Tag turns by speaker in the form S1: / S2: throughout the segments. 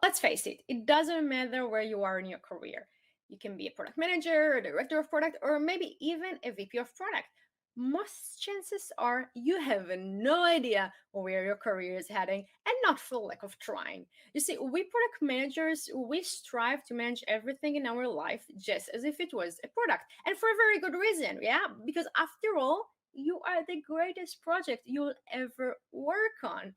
S1: Let's face it, it doesn't matter where you are in your career. You can be a product manager, a director of product, or maybe even a VP of product. Most chances are you have no idea where your career is heading, and not for lack of trying. You see, we product managers, we strive to manage everything in our life just as if it was a product, and for a very good reason, yeah? Because after all, you are the greatest project you'll ever work on.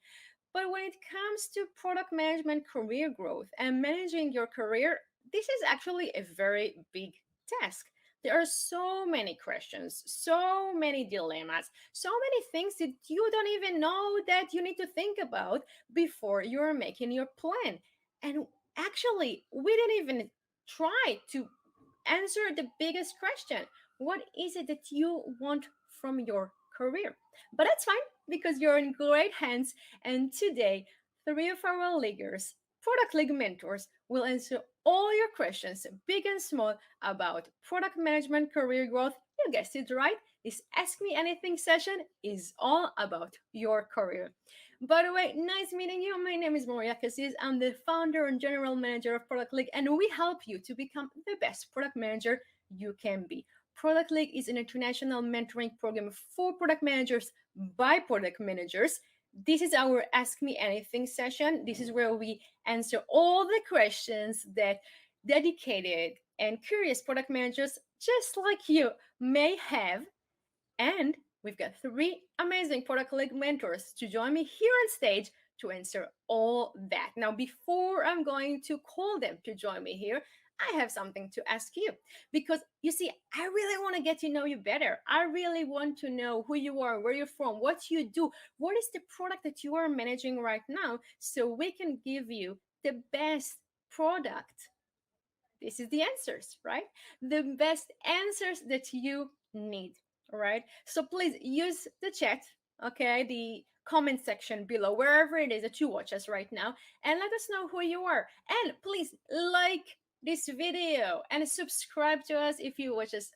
S1: But when it comes to product management, career growth, and managing your career, this is actually a very big task. There are so many questions, so many dilemmas, so many things that you don't even know that you need to think about before you're making your plan. And actually, we didn't even try to answer the biggest question. What is it that you want from your career? But that's fine because you're in great hands. And today, three of our leaguers, product league mentors, will answer all your questions, big and small, about product management, career growth. You guessed it right. This Ask Me Anything session is all about your career. By the way, nice meeting you. My name is Maria Cassis. I'm the founder and general manager of Product League, and we help you to become the best product manager you can be. Product League is an international mentoring program for product managers by product managers. This is our Ask Me Anything session. This is where we answer all the questions that dedicated and curious product managers just like you may have. And we've got three amazing Product League mentors to join me here on stage to answer all that. Now, before I'm going to call them to join me here, I have something to ask you because you see, I really want to get to know you better. I really want to know who you are, where you're from, what you do, what is the product that you are managing right now, so we can give you the best product. This is the answers, right? The best answers that you need, right? So please use the chat, okay, the comment section below, wherever it is that you watch us right now, and let us know who you are. And please like this video and subscribe to us if you watch us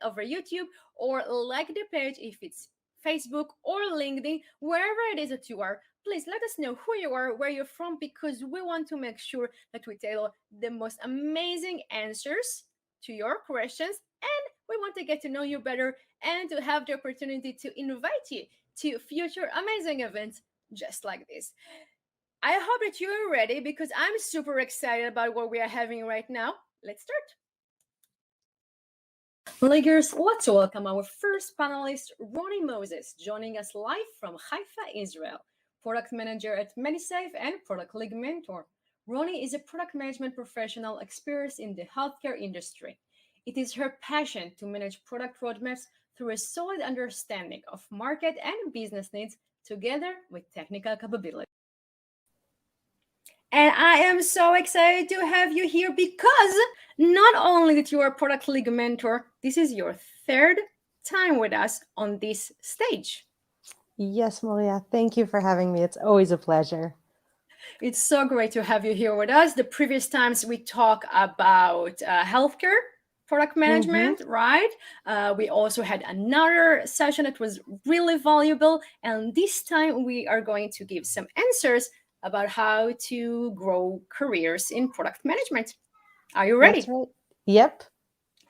S1: over YouTube, or like the page if it's Facebook or LinkedIn, wherever it is that you are. Please let us know who you are, where you're from, because we want to make sure that we tailor the most amazing answers to your questions. And we want to get to know you better and to have the opportunity to invite you to future amazing events just like this. I hope that you're ready because I'm super excited about what we are having right now. Let's start. Leaguers, let's welcome our first panelist, Roni Moses, joining us live from Haifa, Israel, product manager at MediSafe and product league mentor. Roni is a product management professional experienced in the healthcare industry. It is her passion to manage product roadmaps through a solid understanding of market and business needs together with technical capability. And I am so excited to have you here because not only that you are a product league mentor, this is your third time with us on this stage.
S2: Yes, Maria. Thank you for having me. It's always a pleasure.
S1: It's so great to have you here with us. The previous times we talk about healthcare product management, right? We also had another session that was really valuable. And this time we are going to give some answers about how to grow careers in product management. Are you ready?
S2: That's right. Yep.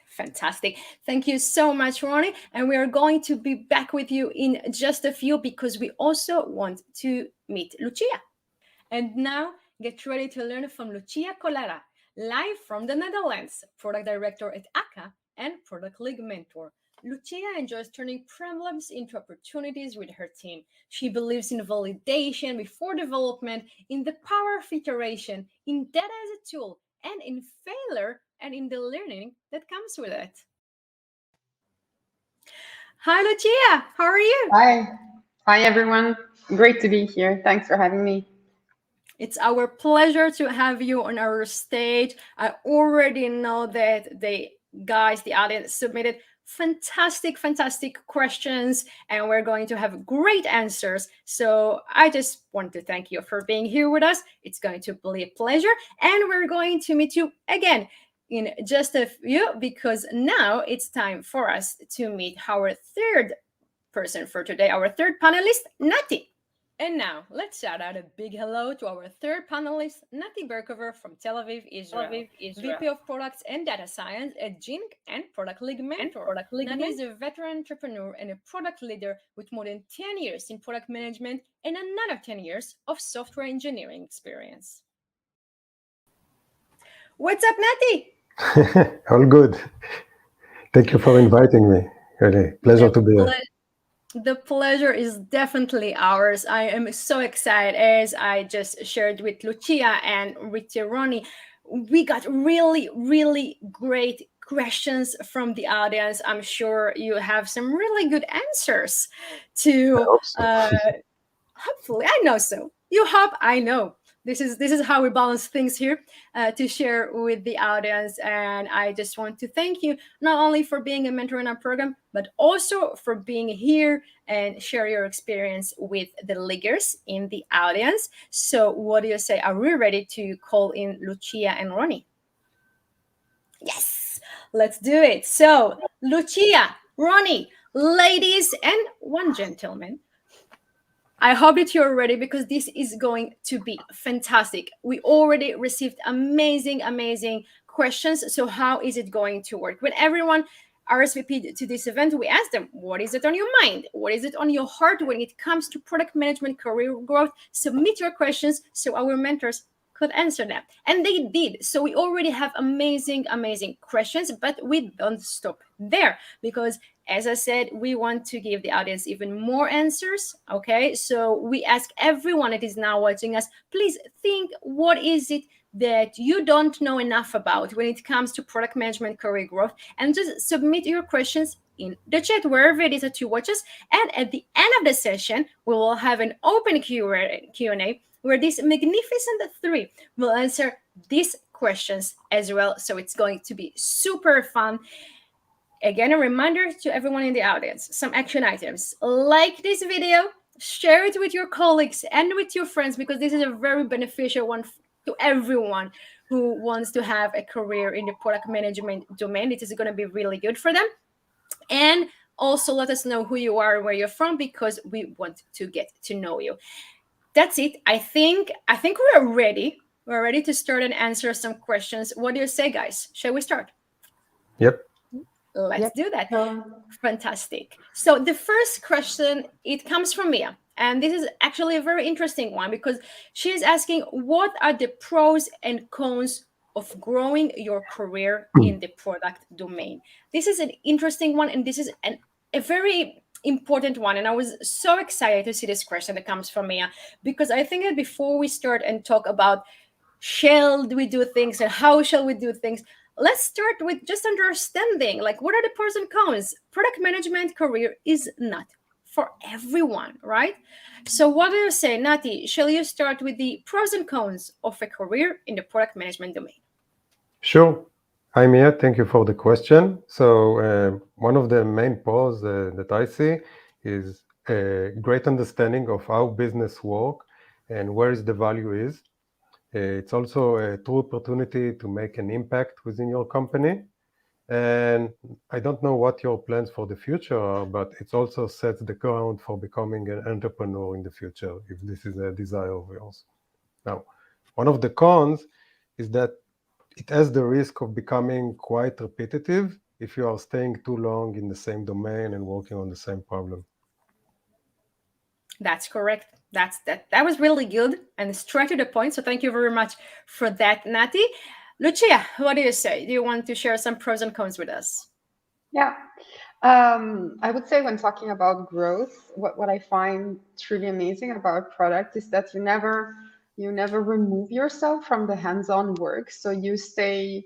S1: Fantastic. Thank you so much, Roni. And we are going to be back with you in just a few because we also want to meet Lucia. And now get ready to learn from Lucia Collará, live from the Netherlands, product director at ACA and product league mentor. Lucia enjoys turning problems into opportunities with her team. She believes in validation before development, in the power of iteration, in data as a tool, and in failure and in the learning that comes with it. Hi, Lucia. How are you?
S3: Hi, everyone. Great to be here. Thanks for having me.
S1: It's our pleasure to have you on our stage. I already know that the audience submitted fantastic questions, and we're going to have great answers. So I just want to thank you for being here with us. It's going to be a pleasure, and we're going to meet you again in just a few, because now it's time for us to meet our third person for today, our third panelist, Nati. And now, let's shout out a big hello to our third panelist, Nati Berkover from Tel Aviv, Israel, VP of Products and Data Science at Jink and Product League Mentor. Nati is a veteran entrepreneur and a product leader with more than 10 years in product management and another 10 years of software engineering experience. What's up, Nati?
S4: All good. Thank you for inviting me. Really, pleasure to be here.
S1: The pleasure is definitely ours. I am so excited, as I just shared with Lucia and with Roni. We got really, really great questions from the audience. I'm sure you have some really good answers to.
S4: I hope so.
S1: Hopefully, I know so. You hope, I know. This is how we balance things here to share with the audience. And I just want to thank you not only for being a mentor in our program, but also for being here and share your experience with the leaguers in the audience. So what do you say? Are we ready to call in Lucia and Roni? Yes, let's do it. So Lucia, Roni, ladies and one gentleman, I hope that you're ready because this is going to be fantastic. We already received amazing, amazing questions. So how is it going to work? When everyone RSVP'd to this event, we asked them, what is it on your mind? What is it on your heart when it comes to product management, career growth? Submit your questions so our mentors could answer them. And they did. So we already have amazing, amazing questions, but we don't stop there because, as I said, we want to give the audience even more answers. Okay, so we ask everyone that is now watching us, please think, what is it that you don't know enough about when it comes to product management, career growth, and just submit your questions in the chat, wherever it is that you watch us. And at the end of the session, we will have an open Q&A where these magnificent three will answer these questions as well. So it's going to be super fun. Again, a reminder to everyone in the audience, some action items. Like this video, share it with your colleagues and with your friends, because this is a very beneficial one to everyone who wants to have a career in the product management domain. It is going to be really good for them. And also let us know who you are and where you're from, because we want to get to know you. That's it. I think we're ready. We're ready to start and answer some questions. What do you say, guys? Shall we start?
S4: Yep.
S1: Let's do that. Fantastic. So the first question, it comes from Mia. And this is actually a very interesting one because she is asking, what are the pros and cons of growing your career in the product domain? This is an interesting one, and this is a very important one. And I was so excited to see this question that comes from Mia, because I think that before we start and talk about shall we do things and how shall we do things, let's start with just understanding, like, what are the pros and cons? Product management career is not for everyone, right? So what do you say, Nati? Shall you start with the pros and cons of a career in the product management domain?
S4: Sure. Hi, Mia. Thank you for the question. So one of the main pros that I see is a great understanding of how business work and where is the value is. It's also a true opportunity to make an impact within your company. And I don't know what your plans for the future are, but it also sets the ground for becoming an entrepreneur in the future, if this is a desire of yours. Now, one of the cons is that it has the risk of becoming quite repetitive if you are staying too long in the same domain and working on the same problem.
S1: That's correct. That was really good and straight to the point. So thank you very much for that, Nati. Lucia, what do you say? Do you want to share some pros and cons with us?
S3: Yeah. I would say when talking about growth, what I find truly amazing about product is that you never remove yourself from the hands-on work. So you stay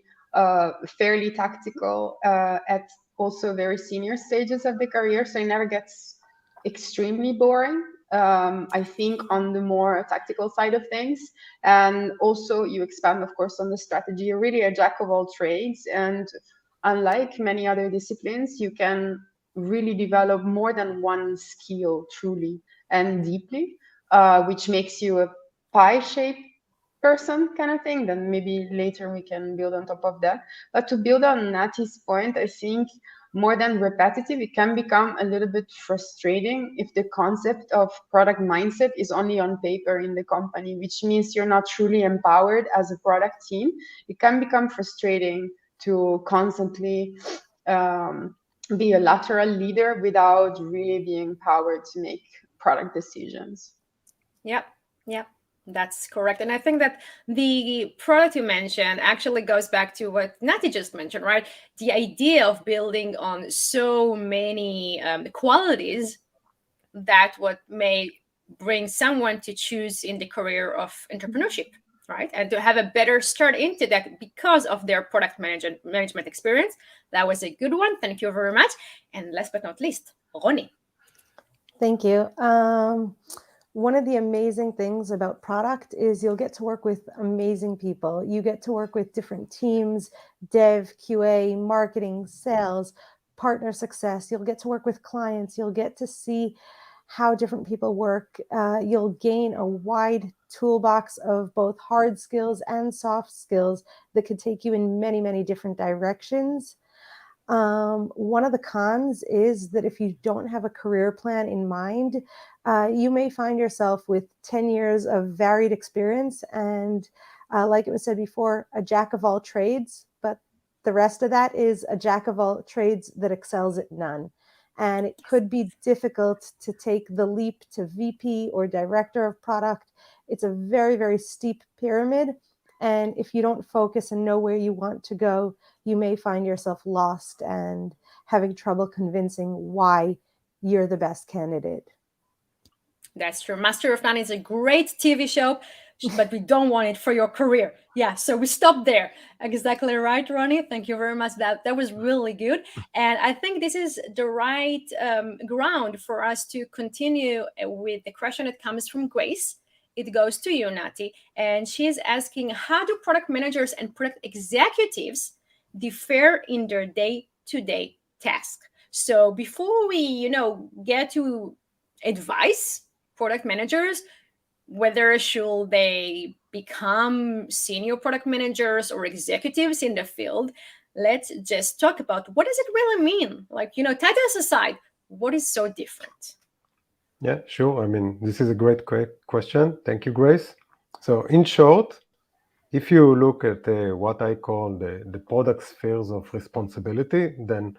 S3: fairly tactical at also very senior stages of the career. So it never gets extremely boring. I think on the more tactical side of things, and also you expand, of course, on the strategy. You're really a jack of all trades, and unlike many other disciplines, you can really develop more than one skill truly and deeply, which makes you a pie-shaped person kind of thing. Then maybe later we can build on top of that. But to build on Nati's point, I think more than repetitive, it can become a little bit frustrating if the concept of product mindset is only on paper in the company, which means you're not truly empowered as a product team. It can become frustrating to constantly be a lateral leader without really being empowered to make product decisions.
S1: Yep. Yep. That's correct. And I think that the product you mentioned actually goes back to what Nati just mentioned, right? The idea of building on so many qualities that what may bring someone to choose in the career of entrepreneurship, right? And to have a better start into that because of their product management experience. That was a good one. Thank you very much. And last but not least, Roni.
S2: Thank you. One of the amazing things about product is you'll get to work with amazing people. You get to work with different teams, dev, QA, marketing, sales, partner success. You'll get to work with clients. You'll get to see how different people work. You'll gain a wide toolbox of both hard skills and soft skills that could take you in many, many different directions. One of the cons is that if you don't have a career plan in mind, you may find yourself with 10 years of varied experience and, like it was said before, a jack of all trades, but the rest of that is a jack of all trades that excels at none. And it could be difficult to take the leap to VP or director of product. It's a very, very steep pyramid. And if you don't focus and know where you want to go, you may find yourself lost and having trouble convincing why you're the best candidate.
S1: That's true. Master of None is a great TV show, but we don't want it for your career. Yeah, so we stop there. Exactly right, Roni. Thank you very much. That was really good. And I think this is the right ground for us to continue with the question that comes from Grace. It goes to you, Nati. And she's asking, how do product managers and product executives differ in their day-to-day task? So before we, get to advice, product managers, whether should they become senior product managers or executives in the field, let's just talk about what does it really mean? Titles aside, what is so different?
S4: Yeah, sure. I mean, this is a great question. Thank you, Grace. So in short, if you look at what I call the product spheres of responsibility, then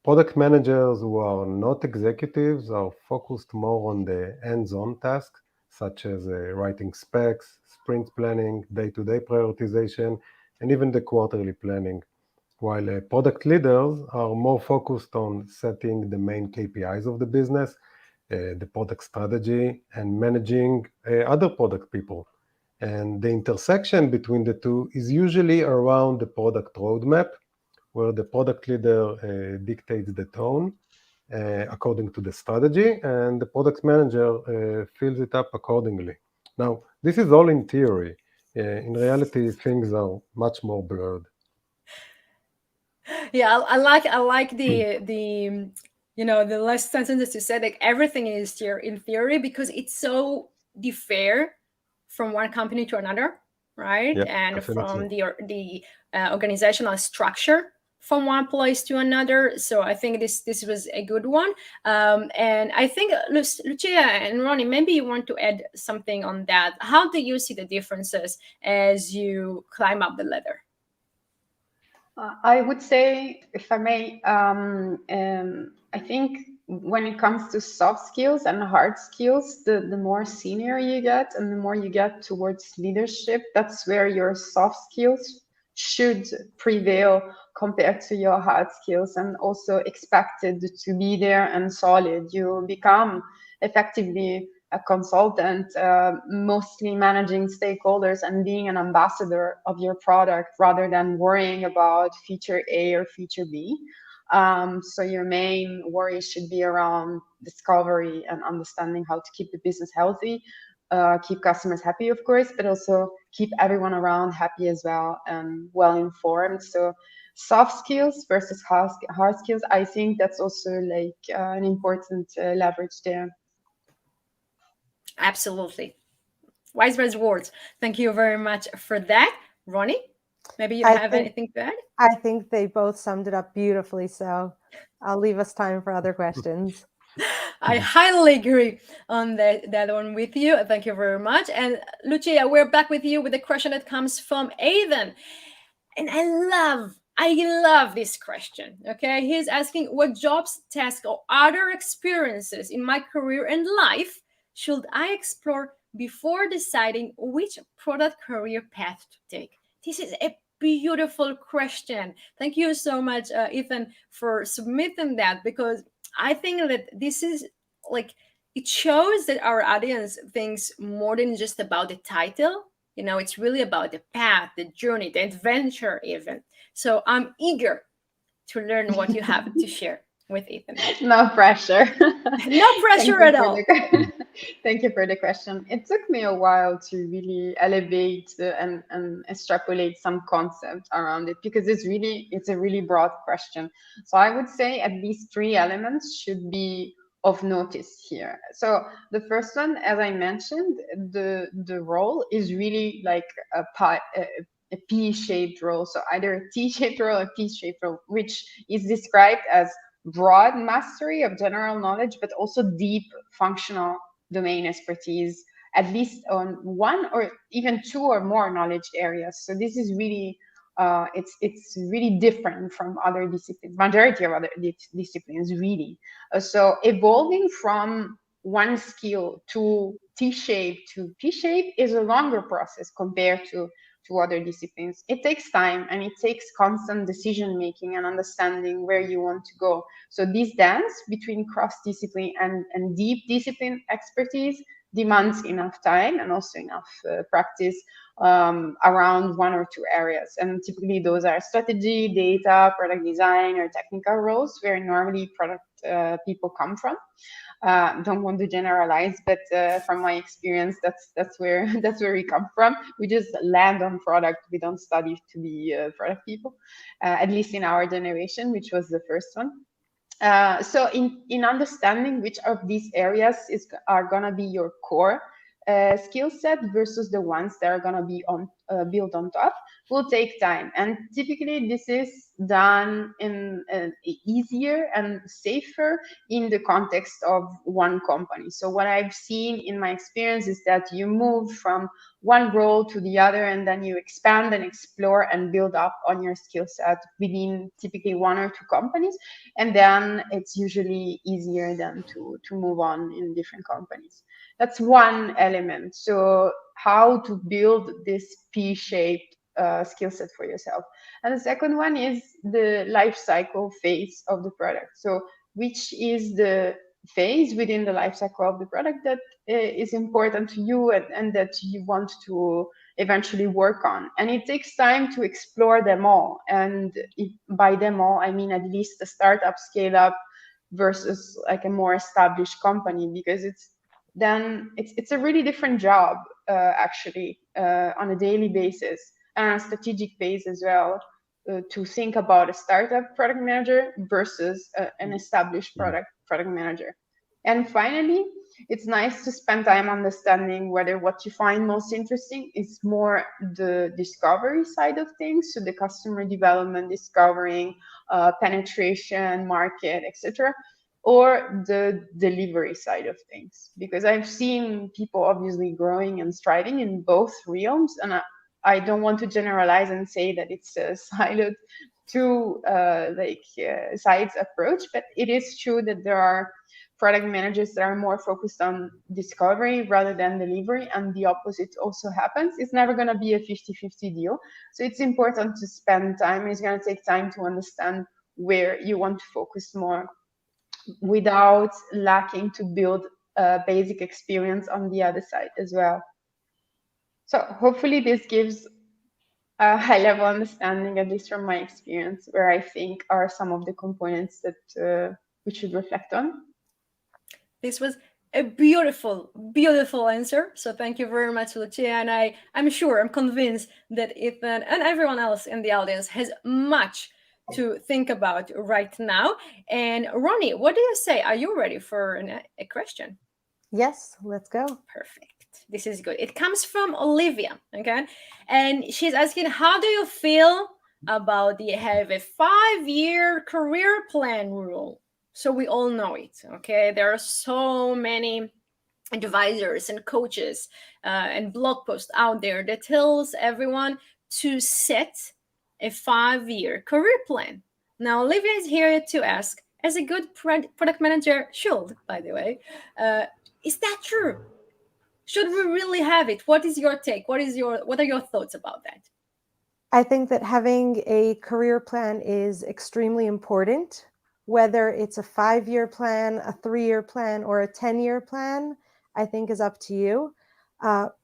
S4: product managers who are not executives are focused more on the hands-on tasks, such as writing specs, sprint planning, day-to-day prioritization, and even the quarterly planning, while product leaders are more focused on setting the main KPIs of the business, the product strategy, and managing other product people. And the intersection between the two is usually around the product roadmap, where the product leader dictates the tone according to the strategy, and the product manager fills it up accordingly. Now, this is all in theory. In reality, things are much more blurred.
S1: Yeah, I like the last sentences you said. Like everything is here in theory because it's so differ from one company to another, right?
S4: Yeah,
S1: And
S4: definitely.
S1: from the organizational structure from one place to another. So I think this was a good one. And I think Lucia and Roni, maybe you want to add something on that. How do you see the differences as you climb up the ladder?
S3: I would say, if I may, I think when it comes to soft skills and hard skills, the more senior you get and the more you get towards leadership, that's where your soft skills should prevail compared to your hard skills, and also expected to be there and solid. You become effectively a consultant, mostly managing stakeholders and being an ambassador of your product rather than worrying about feature A or feature B. So your main worry should be around discovery and understanding how to keep the business healthy, keep customers happy, of course, but also keep everyone around happy as well and well informed. So soft skills versus hard skills, I think that's also like an important leverage there.
S1: Absolutely. Wise words. Thank you very much for that. Roni? Maybe you
S2: I
S1: have
S2: think-
S1: anything to add?
S2: I think they both summed it up beautifully. So I'll leave us time for other questions.
S1: I highly agree on that one with you. Thank you very much. And Lucia, we're back with you with a question that comes from Aidan. And I love this question. Okay. He's asking, what jobs, tasks, or other experiences in my career and life should I explore before deciding which product career path to take? This is a beautiful question. Thank you so much, Ethan, for submitting that, because I think that this is like, it shows that our audience thinks more than just about the title. It's really about the path, the journey, the adventure, even. So I'm eager to learn what you have to share with Ethan.
S3: No pressure.
S1: No pressure at all.
S3: Thank you for the question. It took me a while to really elevate and extrapolate some concepts around it, because it's a really broad question. So I would say at least 3 elements should be of notice here. So the first one, as I mentioned, the role is really like a P-shaped role. So either a T-shaped role or a P-shaped role, which is described as broad mastery of general knowledge, but also deep functional domain expertise, at least on 1 or even 2 or more knowledge areas. So this is really it's really different from other disciplines, majority of other disciplines, really. So evolving from one skill to T-shape to P-shape is a longer process compared to other disciplines. It takes time, and it takes constant decision making and understanding where you want to go. So this dance between cross-discipline and deep discipline expertise demands enough time and also enough practice around 1 or 2 areas. And typically those are strategy, data, product design, or technical roles where normally product people come from. Don't want to generalize, but from my experience, that's where we come from. We just land on product. We don't study to be product people, at least in our generation, which was the first one. So in understanding which of these areas are gonna be your core skill set versus the ones that are gonna be built on top will take time, and typically this is done in easier and safer in the context of one company. So what I've seen in my experience is that you move from one role to the other, and then you expand and explore and build up on your skill set within typically 1 or 2 companies, and then it's usually easier than to move on in different companies. That's one element. So how to build this P-shaped skill set for yourself. And the second one is the life cycle phase of the product. So which is the phase within the life cycle of the product that is important to you and that you want to eventually work on. And it takes time to explore them all. And by them all, I mean at least a startup, scale up versus like a more established company, because it's a really different job actually on a daily basis and on a strategic base as well, to think about a startup product manager versus an established product manager. And finally, it's nice to spend time understanding whether what you find most interesting is more the discovery side of things, so the customer development, discovering, penetration, market, etc., or the delivery side of things. Because I've seen people obviously growing and striving in both realms, and I don't want to generalize and say that it's a siloed two sides approach, but it is true that there are product managers that are more focused on discovery rather than delivery, and the opposite also happens. It's never going to be a 50-50 deal. So it's important to spend time. It's going to take time to understand where you want to focus more without lacking to build a basic experience on the other side as well. So hopefully this gives a high-level understanding, at least from my experience, where I think are some of the components that we should reflect on.
S1: This was a beautiful, beautiful answer. So thank you very much, Lucia. And I'm convinced that Ethan and everyone else in the audience has much to think about right now. And Roni, what do you say? Are you ready for a question?
S2: Yes, let's go.
S1: Perfect. This is good. It comes from Olivia, okay? And she's asking, how do you feel about the have a 5-year career plan rule? So we all know it, okay? There are so many advisors and coaches and blog posts out there that tells everyone to set a 5-year career plan. Now, Olivia is here to ask, as a good product manager should, by the way, is that true? Should we really have it? What is your take? What are your thoughts about that?
S2: I think that having a career plan is extremely important, whether it's a 5-year plan, a 3-year plan, or a 10-year plan, I think is up to you.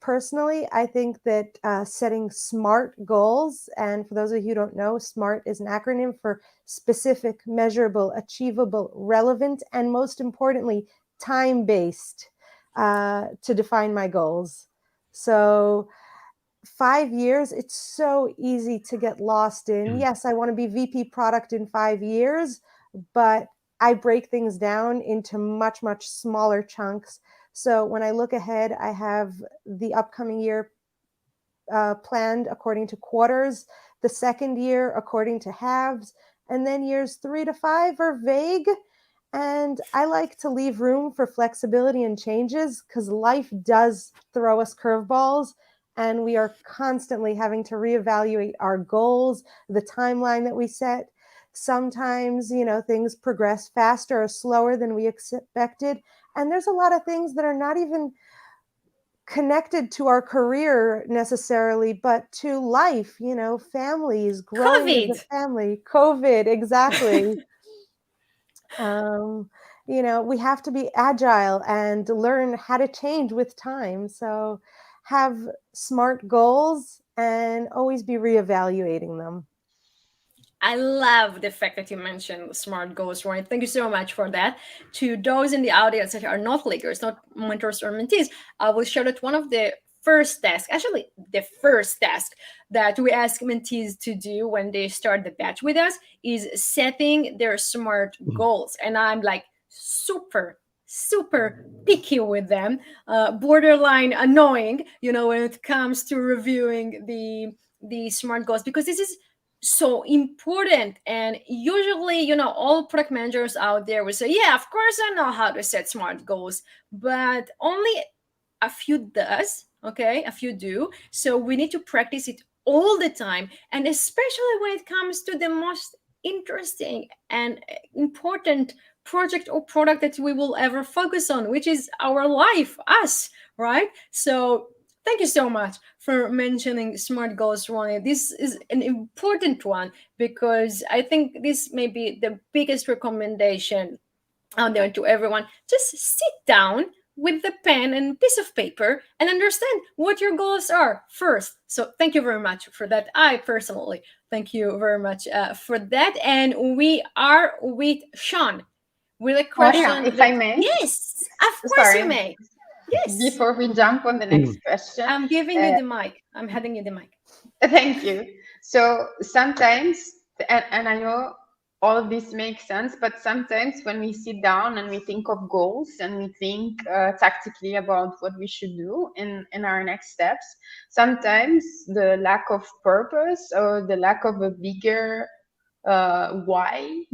S2: Personally, I think that setting SMART goals, and for those of you who don't know, SMART is an acronym for specific, measurable, achievable, relevant, and most importantly, time-based to define my goals. So 5 years, it's so easy to get lost in. Yes, I want to be VP product in 5 years, but I break things down into much, much smaller chunks. So when I look ahead, I have the upcoming year planned according to quarters, the second year according to halves, and then years 3 to 5 are vague. And I like to leave room for flexibility and changes because life does throw us curveballs. And we are constantly having to reevaluate our goals, the timeline that we set. Sometimes, things progress faster or slower than we expected. And there's a lot of things that are not even connected to our career necessarily, but to life, families, growing
S1: COVID.
S2: as a family, COVID, exactly. We have to be agile and learn how to change with time. So have SMART goals and always be reevaluating them.
S1: I love the fact that you mentioned SMART goals, Roni. Thank you so much for that. To those in the audience that are not leaders, not mentors or mentees, I will share that one of the first tasks, actually the first task that we ask mentees to do when they start the batch with us is setting their SMART goals. And I'm like super picky with them, borderline annoying, when it comes to reviewing the SMART goals, because this is so important. And usually, all product managers out there will say, yeah, of course I know how to set SMART goals, but only a few does, okay? A few do. So we need to practice it all the time. And especially when it comes to the most interesting and important project or product that we will ever focus on, which is our life, us, right? So thank you so much for mentioning SMART goals, Roni. This is an important one because I think this may be the biggest recommendation out there to everyone. Just sit down with the pen and piece of paper and understand what your goals are first. So thank you very much for that. I personally thank you very much for that. And we are with Sean with a question.
S3: Oh, yeah, if I may.
S1: Yes, of course you may. Yes.
S3: Before we jump on the next question,
S1: I'm giving you the mic. I'm handing you the mic.
S3: Thank you. So sometimes, and I know all of this makes sense, but sometimes when we sit down and we think of goals and we think tactically about what we should do in our next steps, sometimes the lack of purpose or the lack of a bigger why,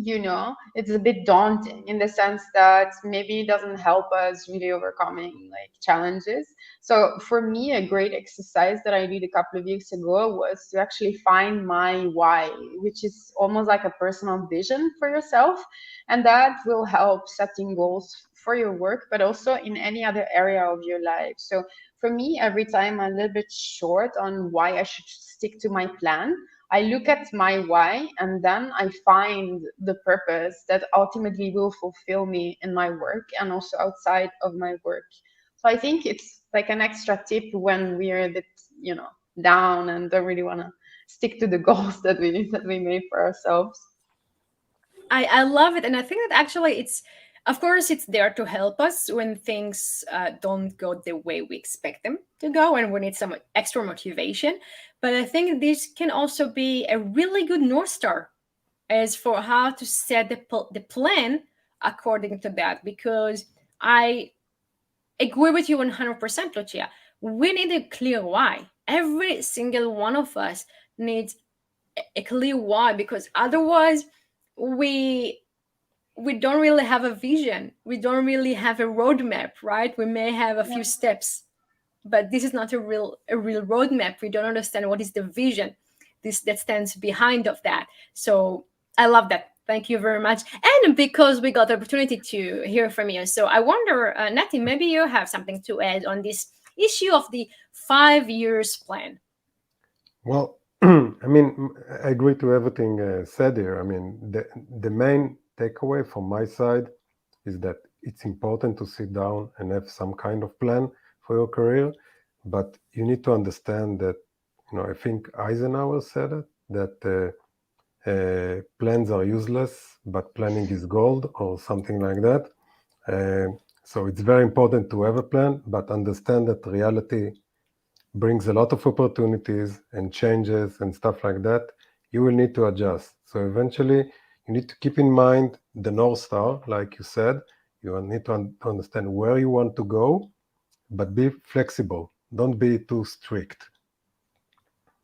S3: it's a bit daunting in the sense that maybe it doesn't help us really overcoming challenges. So for me, a great exercise that I did a couple of weeks ago was to actually find my why, which is almost like a personal vision for yourself. And that will help setting goals for your work, but also in any other area of your life. So for me, every time I'm a little bit short on why I should stick to my plan, I look at my why and then I find the purpose that ultimately will fulfill me in my work and also outside of my work. So I think it's like an extra tip when we're a bit, down and don't really want to stick to the goals that we made for ourselves.
S1: I love it. And I think that actually of course, it's there to help us when things don't go the way we expect them to go and we need some extra motivation. But I think this can also be a really good North Star as for how to set the plan according to that. Because I agree with you 100%, Lucia. we need a clear why. Every single one of us needs a clear why, because otherwise we don't really have a vision. We don't really have a roadmap, right? We may have a few steps, but this is not a real roadmap. We don't understand what is the vision that stands behind of that. So I love that. Thank you very much. And because we got the opportunity to hear from you, so I wonder, Nati, maybe you have something to add on this issue of the 5 years plan.
S4: Well, I mean, I agree to everything said here. I mean, the main takeaway from my side is that it's important to sit down and have some kind of plan for your career, but you need to understand that, I think Eisenhower said it, that plans are useless, but planning is gold, or something like that. So it's very important to have a plan, but understand that reality brings a lot of opportunities and changes and stuff like that. You will need to adjust. So eventually, you need to keep in mind the North Star, like you said. You need to understand where you want to go, but be flexible. Don't be too strict.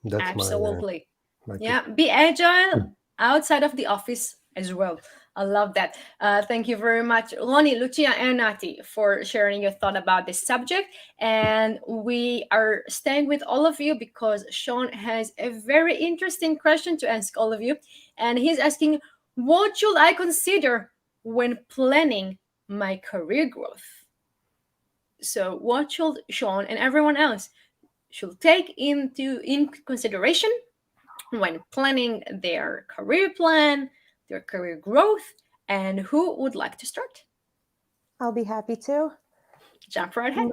S4: That's
S1: Absolutely.
S4: my
S1: Yeah,
S4: tip.
S1: be agile outside of the office as well. I love that. Thank you very much, Roni, Lucia, and Nati, for sharing your thought about this subject. And we are staying with all of you because Sean has a very interesting question to ask all of you. And he's asking, what should I consider when planning my career growth? So, what should Sean and everyone else should take in consideration when planning their career plan, their career growth, and who would like to start?
S2: I'll be happy to.
S1: Jump right ahead.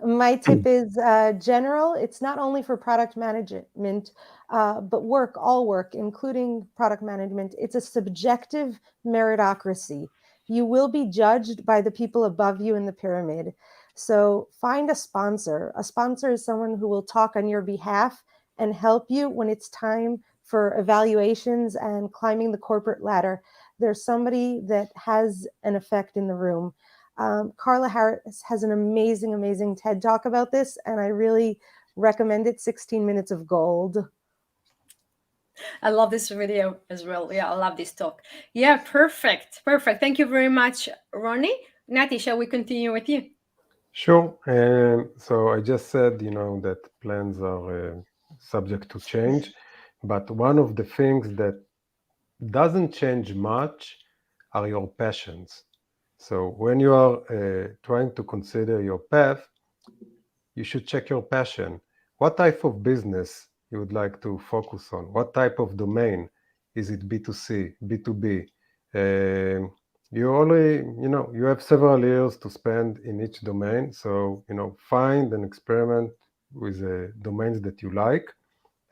S2: My tip is general. It's not only for product management, but all work, including product management. It's a subjective meritocracy. You will be judged by the people above you in the pyramid. So find a sponsor. A sponsor is someone who will talk on your behalf and help you when it's time for evaluations and climbing the corporate ladder. There's somebody that has an effect in the room. Carla Harris has an amazing TED Talk about this, and I really recommend it. 16 Minutes of Gold.
S1: I love this video as well. Yeah, I love this talk. Yeah, perfect. Thank you very much, Roni. Nati, shall we continue with you?
S4: Sure. So I just said, that plans are subject to change, but one of the things that doesn't change much are your passions. So when you are trying to consider your path, you should check your passion. What type of business you would like to focus on? What type of domain? Is it B2C, B2B? You have several years to spend in each domain. So, find and experiment with the domains that you like,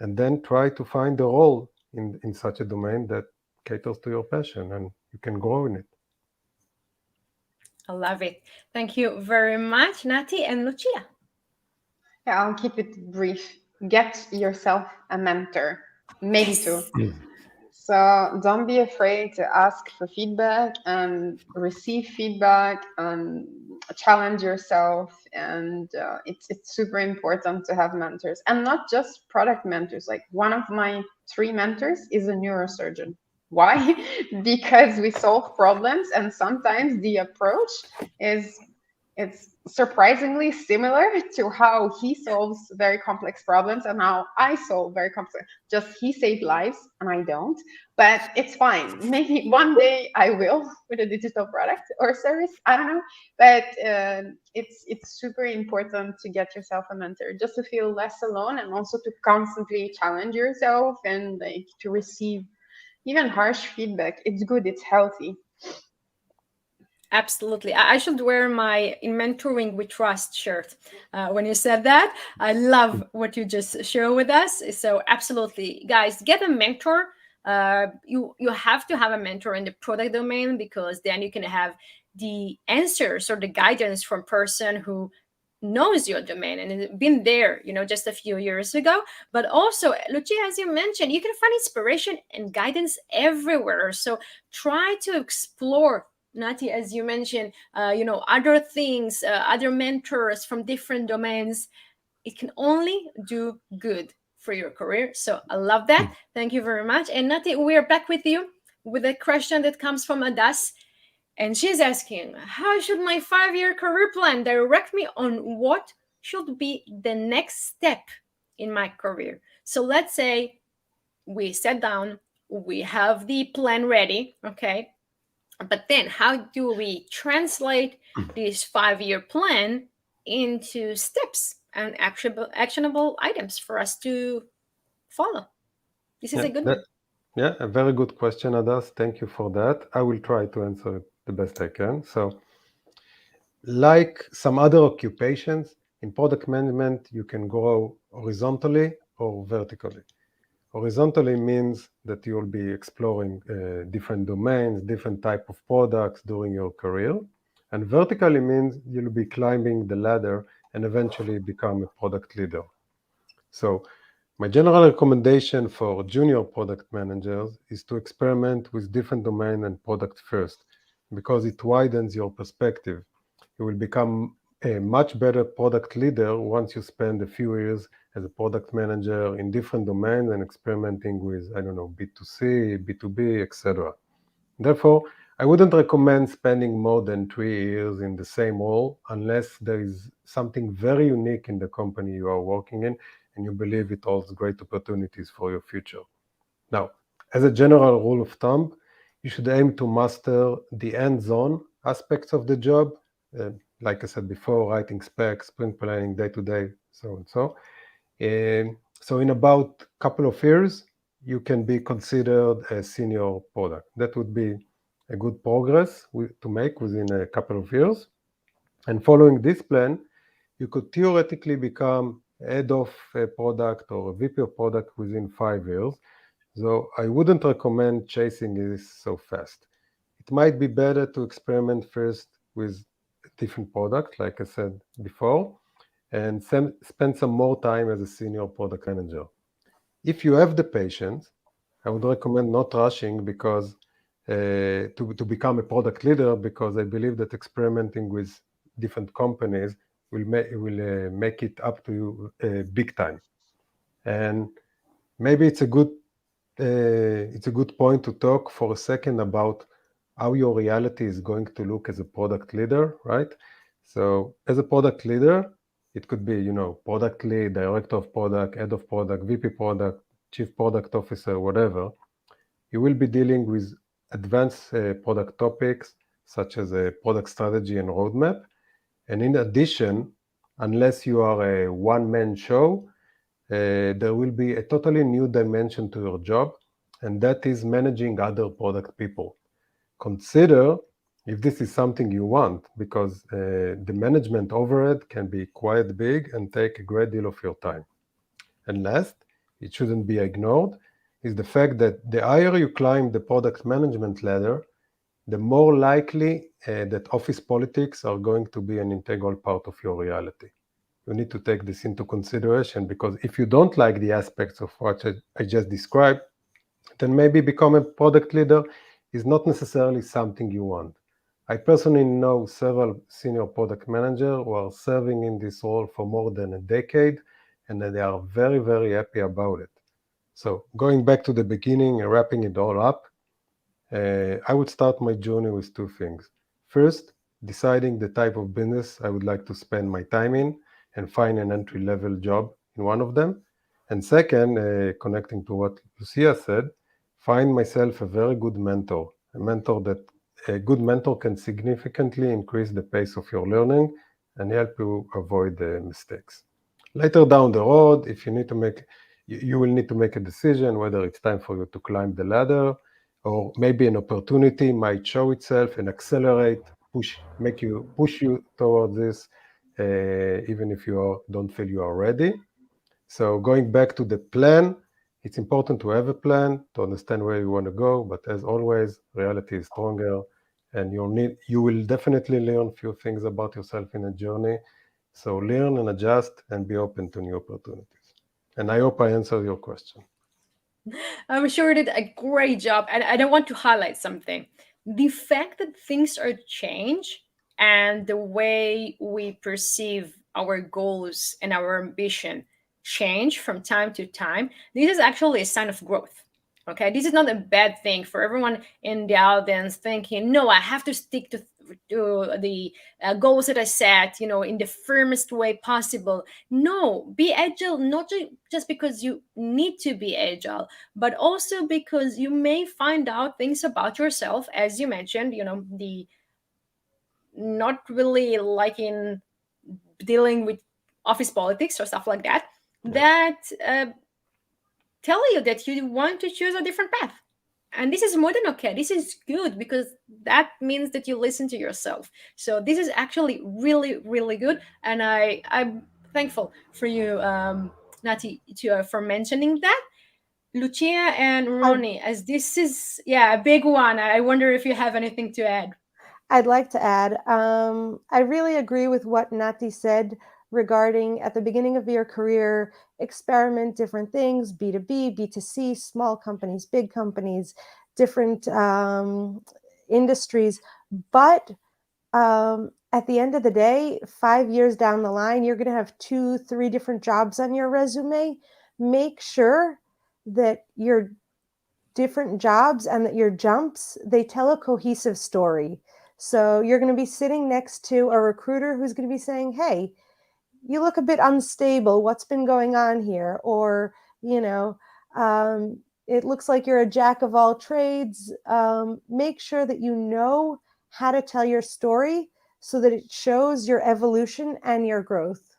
S4: and then try to find a role in such a domain that caters to your passion, and you can grow in it.
S1: I love it. Thank you very much, Nati and Lucia.
S3: Yeah, I'll keep it brief. Get yourself a mentor, maybe two. So don't be afraid to ask for feedback and receive feedback and challenge yourself. And it's super important to have mentors, and not just product mentors. Like one of my 3 mentors is a neurosurgeon. Why? Because we solve problems, and sometimes the approach it's surprisingly similar to how he solves very complex problems and how I solve very complex. Just he saved lives and I don't, but it's fine. Maybe one day I will with a digital product or service. I don't know, but it's super important to get yourself a mentor just to feel less alone, and also to constantly challenge yourself and like to receive even harsh feedback. It's good. It's healthy.
S1: Absolutely. I should wear my In Mentoring We Trust shirt. When you said that, I love what you just shared with us. So absolutely, guys, get a mentor. You have to have a mentor in the product domain, because then you can have the answers or the guidance from person who knows your domain and has been there, just a few years ago. But also, Lucia, as you mentioned, you can find inspiration and guidance everywhere. So try to explore, Nati, as you mentioned, other things, other mentors from different domains. it can only do good for your career. So I love that. Thank you very much. And Nati, we are back with you with a question that comes from Adas. And she's asking, how should my 5-year career plan direct me on what should be the next step in my career? So let's say we sat down, we have the plan ready, okay? But then how do we translate this 5-year plan into steps and actionable items for us to follow? This is a good one.
S4: Yeah, a very good question, Adas. Thank you for that. I will try to answer it the best I can. So, like some other occupations, in product management, you can grow horizontally or vertically. Horizontally means that you'll be exploring different domains, different type of products during your career. And vertically means you'll be climbing the ladder and eventually become a product leader. So my general recommendation for junior product managers is to experiment with different domain and product first, because it widens your perspective. You will become a much better product leader once you spend a few years as a product manager in different domains and experimenting with, I don't know, B2C, B2B, etc. Therefore, I wouldn't recommend spending more than 3 years in the same role unless there is something very unique in the company you are working in and you believe it holds great opportunities for your future. Now, as a general rule of thumb, you should aim to master the hands-on aspects of the job, like I said before, writing specs, sprint planning, day-to-day, so and so. So in about a couple of years, you can be considered a senior product. That would be a good progress to make within a couple of years. And following this plan, you could theoretically become head of a product or a VP of product within 5 years. So I wouldn't recommend chasing this so fast. It might be better to experiment first with a different product, like I said before, and spend some more time as a senior product manager. If you have the patience, I would recommend not rushing because to become a product leader, because I believe that experimenting with different companies will make it up to you big time. And maybe it's a good point to talk for a second about how your reality is going to look as a product leader, right? So as a product leader, it could be, product lead, director of product, head of product, VP product, chief product officer, whatever. You will be dealing with advanced product topics such as a product strategy and roadmap. And in addition, unless you are a one-man show, there will be a totally new dimension to your job, and that is managing other product people. Consider if this is something you want, because the management overhead can be quite big and take a great deal of your time. And last, it shouldn't be ignored, is the fact that the higher you climb the product management ladder, the more likely that office politics are going to be an integral part of your reality. You need to take this into consideration, because if you don't like the aspects of what I just described, then maybe become a product leader is not necessarily something you want. I personally know several senior product managers who are serving in this role for more than a decade, and they are very, very happy about it. So going back to the beginning and wrapping it all up, I would start my journey with two things. First, deciding the type of business I would like to spend my time in and find an entry-level job in one of them. And second, connecting to what Lucia said, find myself a very good mentor, a good mentor can significantly increase the pace of your learning and help you avoid mistakes. Later down the road, if you will need to make a decision whether it's time for you to climb the ladder, or maybe an opportunity might show itself and push you towards this, even if you don't feel you are ready. So going back to the plan, it's important to have a plan to understand where you want to go, but as always, reality is stronger, and you will definitely learn a few things about yourself in a journey. So learn and adjust and be open to new opportunities. And I hope I answered your question.
S1: I'm sure you did a great job. And I want to highlight something. The fact that things are changed and the way we perceive our goals and our ambition change from time to time, this is actually a sign of growth. Okay, this is not a bad thing for everyone in the audience thinking, no, I have to stick to the goals that I set, in the firmest way possible. No, be agile, not just because you need to be agile, but also because you may find out things about yourself, as you mentioned, the not really liking dealing with office politics or stuff like that, that tell you that you want to choose a different path. And this is more than okay. This is good because that means that you listen to yourself. So this is actually really, really good. And I'm thankful for you, Nati, for mentioning that. Lucia and Roni, as this is, a big one. I wonder if you have anything to add.
S2: I'd like to add, I really agree with what Nati said regarding at the beginning of your career, experiment different things, B2B, B2C, small companies, big companies, different industries. But at the end of the day, 5 years down the line, you're going to have 2-3 different jobs on your resume. Make sure that your different jobs and that your jumps, they tell a cohesive story. So you're going to be sitting next to a recruiter who's going to be saying, hey, you look a bit unstable. What's been going on here? Or, it looks like you're a jack of all trades. Make sure that you know how to tell your story so that it shows your evolution and your growth.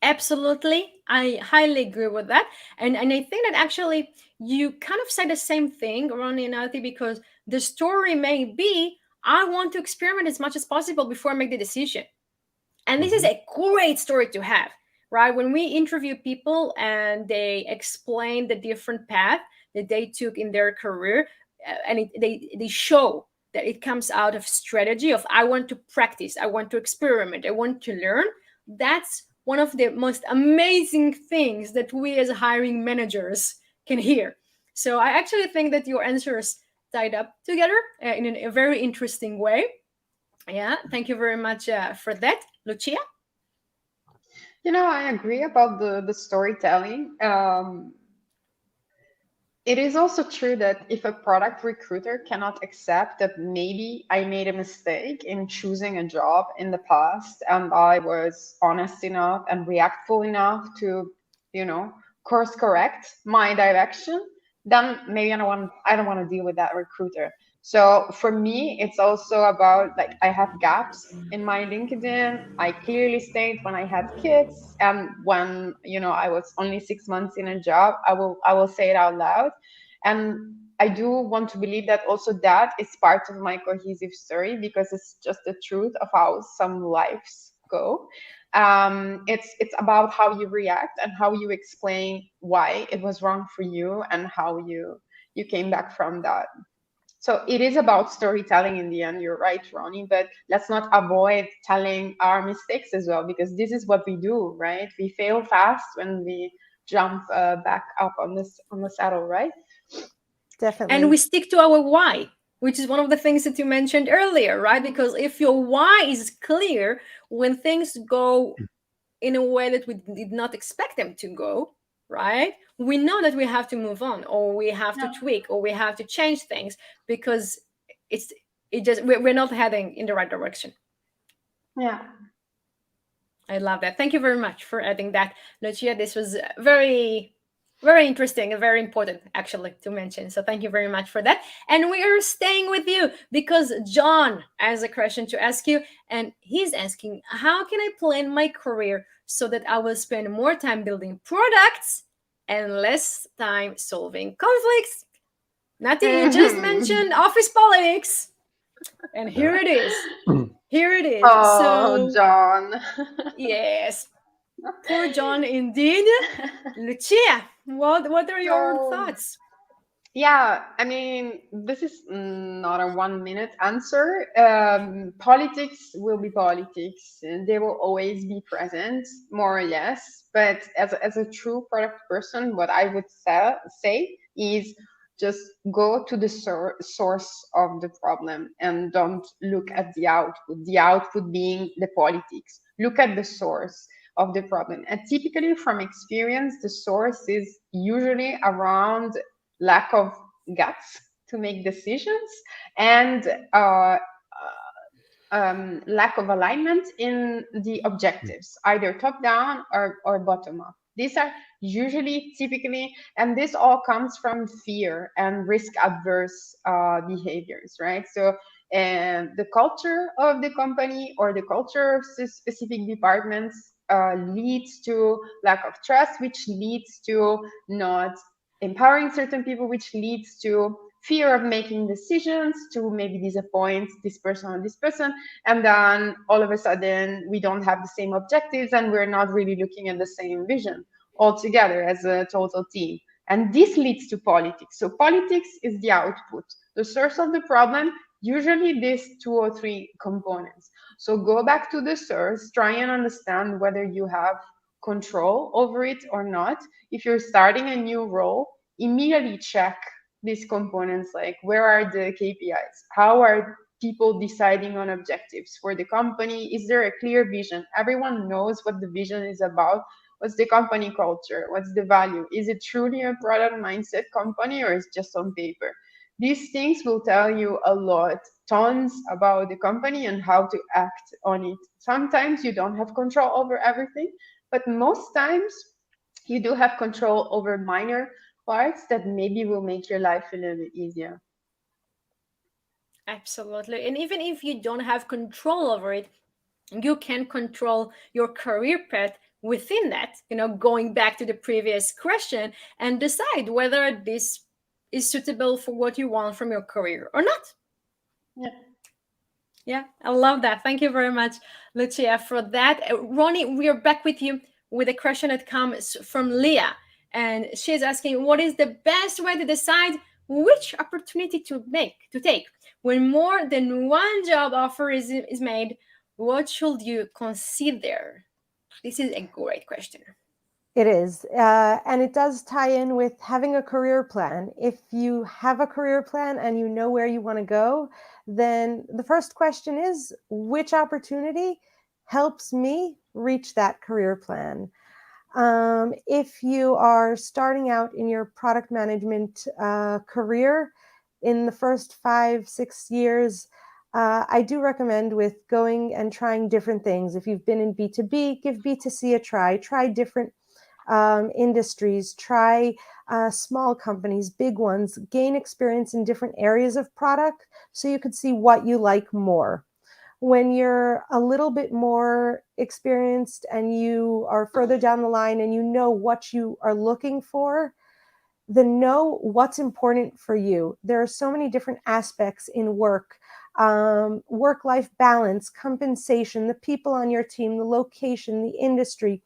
S1: Absolutely. I highly agree with that. And I think that actually you kind of say the same thing, Ronnie and Nati, because the story may be, I want to experiment as much as possible before I make the decision. And this is a great story to have, right? When we interview people and they explain the different path that they took in their career, and they show that it comes out of strategy of, I want to practice, I want to experiment, I want to learn. That's one of the most amazing things that we as hiring managers can hear. So I actually think that your answers tied up together in a very interesting way. Yeah, thank you very much for that, Lucia.
S3: I agree about the storytelling. It is also true that if a product recruiter cannot accept that maybe I made a mistake in choosing a job in the past and I was honest enough and reactful enough to, course correct my direction, then maybe I don't want to deal with that recruiter. So for me, it's also about, like, I have gaps in my LinkedIn. I clearly state when I had kids and when, I was only 6 months in a job. I will say it out loud. And I do want to believe that also that is part of my cohesive story, because it's just the truth of how some lives go. It's about how you react and how you explain why it was wrong for you and how you came back from that. So it is about storytelling in the end. You're right, Roni, but let's not avoid telling our mistakes as well, because this is what we do, right? We fail fast when we jump back up on the saddle, right?
S2: Definitely.
S1: And we stick to our why, which is one of the things that you mentioned earlier, right? Because if your why is clear, when things go in a way that we did not expect them to go, right, we know that we have to move on, or we have to tweak, or we have to change things, because we're not heading in the right direction.
S3: Yeah.
S1: I love that. Thank you very much for adding that, Lucia. This was very, very interesting and very important, actually, to mention. So thank you very much for that. And we are staying with you because John has a question to ask you, and he's asking, how can I plan my career so that I will spend more time building products and less time solving conflicts? Nati, you just mentioned office politics, and here it is. Here it is.
S3: Oh, so, John.
S1: Yes. Poor John, indeed. Lucia, what are your thoughts?
S3: Yeah, I mean, this is not a 1-minute answer. Politics will be politics, and they will always be present, more or less. But as a true product person, what I would say is just go to the source of the problem and don't look at the output being the politics. Look at the source of the problem. And typically from experience, the source is usually around lack of guts to make decisions and lack of alignment in the objectives, either top down or bottom up. These are usually typically, and this all comes from fear and risk adverse behaviors, right? So the culture of the company or the culture of specific departments leads to lack of trust, which leads to not empowering certain people, which leads to fear of making decisions, to maybe disappoint this person or this person, and then all of a sudden we don't have the same objectives and we're not really looking at the same vision altogether as a total team. And this leads to politics. So politics is the output. The source of the problem, usually these 2 or 3 components. So go back to the source, try and understand whether you have control over it or not. If you're starting a new role, immediately check these components, like where are the KPIs? How are people deciding on objectives for the company? Is there a clear vision? Everyone knows what the vision is about. What's the company culture? What's the value? Is it truly a product mindset company or is it just on paper? These things will tell you a lot, tons about the company and how to act on it. Sometimes you don't have control over everything, but most times you do have control over minor parts that maybe will make your life a little bit easier.
S1: Absolutely. And even if you don't have control over it, you can control your career path within that, going back to the previous question, and decide whether this is suitable for what you want from your career or not. Yeah, I love that. Thank you very much, Lucia, for that. Roni, we are back with you with a question that comes from Leah. And she's asking, what is the best way to decide which opportunity to take? When more than one job offer is made, what should you consider? This is a great question.
S2: It is. And it does tie in with having a career plan. If you have a career plan and you know where you want to go, then the first question is, which opportunity helps me reach that career plan? If you are starting out in your product management career in the first 5-6 years, I do recommend with going and trying different things. If you've been in B2B, give B2C a try different industries, try small companies, big ones, gain experience in different areas of product so you could see what you like more. When you're a little bit more experienced and you are further down the line and you know what you are looking for, then know what's important for you. There are so many different aspects in work, work-life balance, compensation, the people on your team, the location, the industry.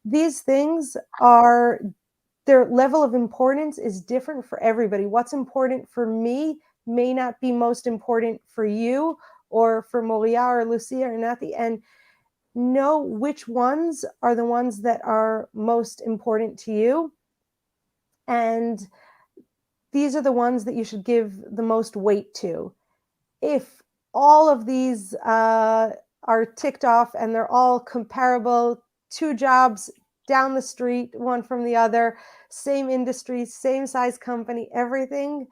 S2: These things are, their level of importance is different for everybody. What's important for me may not be most important for you or for Moria or Lucia or Nati, and know which ones are the ones that are most important to you. And these are the ones that you should give the most weight to. If all of these are ticked off and they're all comparable, 2 jobs down the street, one from the other, same industry, same size company, everything,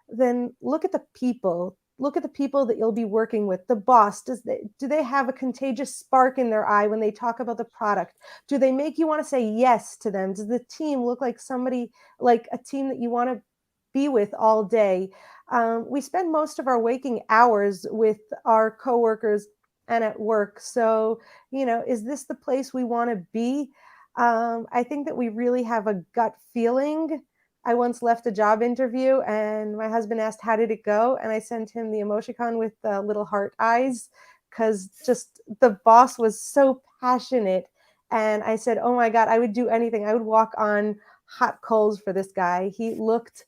S2: then look at the people. Look at the people that you'll be working with. The boss, do they have a contagious spark in their eye when they talk about the product? Do they make you want to say yes to them? Does the team look like somebody, like a team that you want to be with all day? We spend most of our waking hours with our coworkers and at work. So, is this the place we want to be? I think that we really have a gut feeling. I once left a job interview and my husband asked, how did it go? And I sent him the emoticon with the little heart eyes because just the boss was so passionate. And I said, oh my God, I would do anything. I would walk on hot coals for this guy. He looked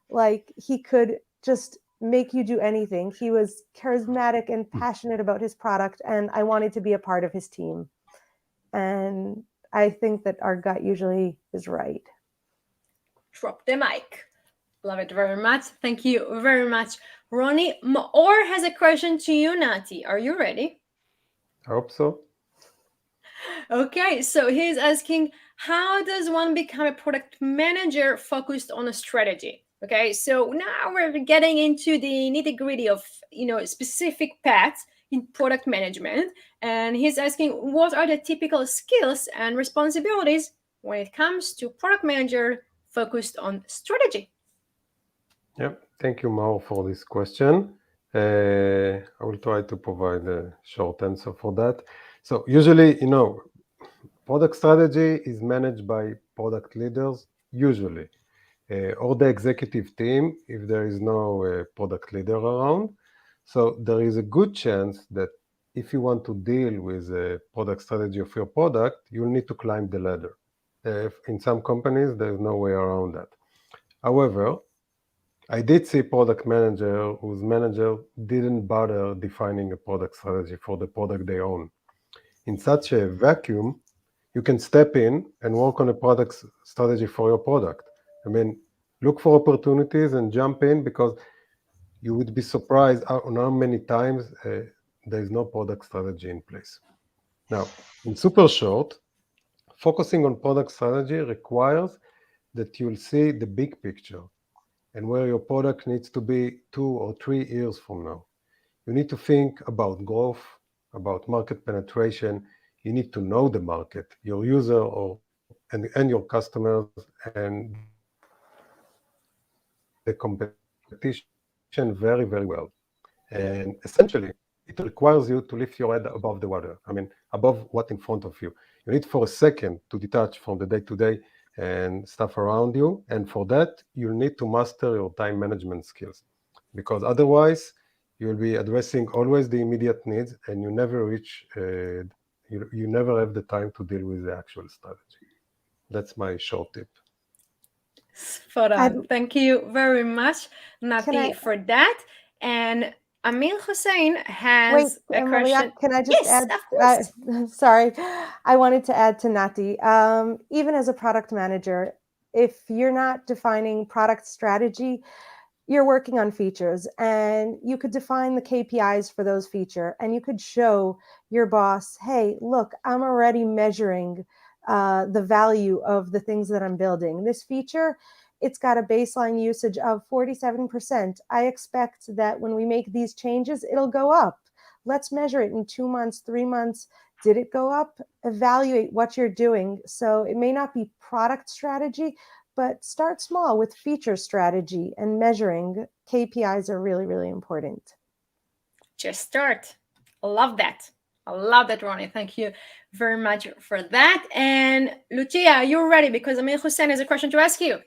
S2: like he could just make you do anything. He was charismatic and passionate about his product, and I wanted to be a part of his team. And I think that our gut usually is right.
S1: Drop the mic. Love it very much. Thank you very much, Roni. Maor has a question to you, Nati. Are you ready?
S4: I hope so.
S1: Okay, so he's asking, how does one become a product manager focused on a strategy? Okay, so now we're getting into the nitty gritty of specific paths in product management, and he's asking, what are the typical skills and responsibilities when it comes to product manager focused on strategy?
S4: Yep. Thank you, Mao, for this question. I will try to provide a short answer for that. So usually, product strategy is managed by product leaders, usually, or the executive team if there is no product leader around. So there is a good chance that if you want to deal with a product strategy of your product, you'll need to climb the ladder. In some companies, there's no way around that. However, I did see product manager whose manager didn't bother defining a product strategy for the product they own. In such a vacuum, you can step in and work on a product strategy for your product. I mean, look for opportunities and jump in, because you would be surprised on how many times there is no product strategy in place. Now, in super short, focusing on product strategy requires that you'll see the big picture and where your product needs to be 2 or 3 years from now. You need to think about growth, about market penetration. You need to know the market, your user and your customers, and the competition very, very well. And essentially, it requires you to lift your head above the water. I mean, above what in front of you. You need for a second to detach from the day-to-day and stuff around you. And for that, you'll need to master your time management skills, because otherwise you'll be addressing always the immediate needs, and you never reach, you never have the time to deal with the actual strategy. That's my short tip.
S1: Spot on. Thank you very much, Nati,
S2: I
S1: for that. And Amin Hussein
S2: wait,
S1: has a
S2: Maria?
S1: question.
S2: Can I just
S1: Yes,
S2: add?
S1: of course.
S2: Sorry, I wanted to add to Nati. Even as a product manager, if you're not defining product strategy, you're working on features, and you could define the KPIs for those feature, and you could show your boss, hey, look, I'm already measuring the value of the things that I'm building. This feature, it's got a baseline usage of 47%. I expect that when we make these changes, it'll go up. Let's measure it in 2 months, 3 months. Did it go up? Evaluate what you're doing. So it may not be product strategy, but start small with feature strategy and measuring. KPIs are really, really important.
S1: Just start. I love that. I love that, Ronnie. Thank you very much for that. And Lucia, you're ready because Amin Hussein has a question to ask you.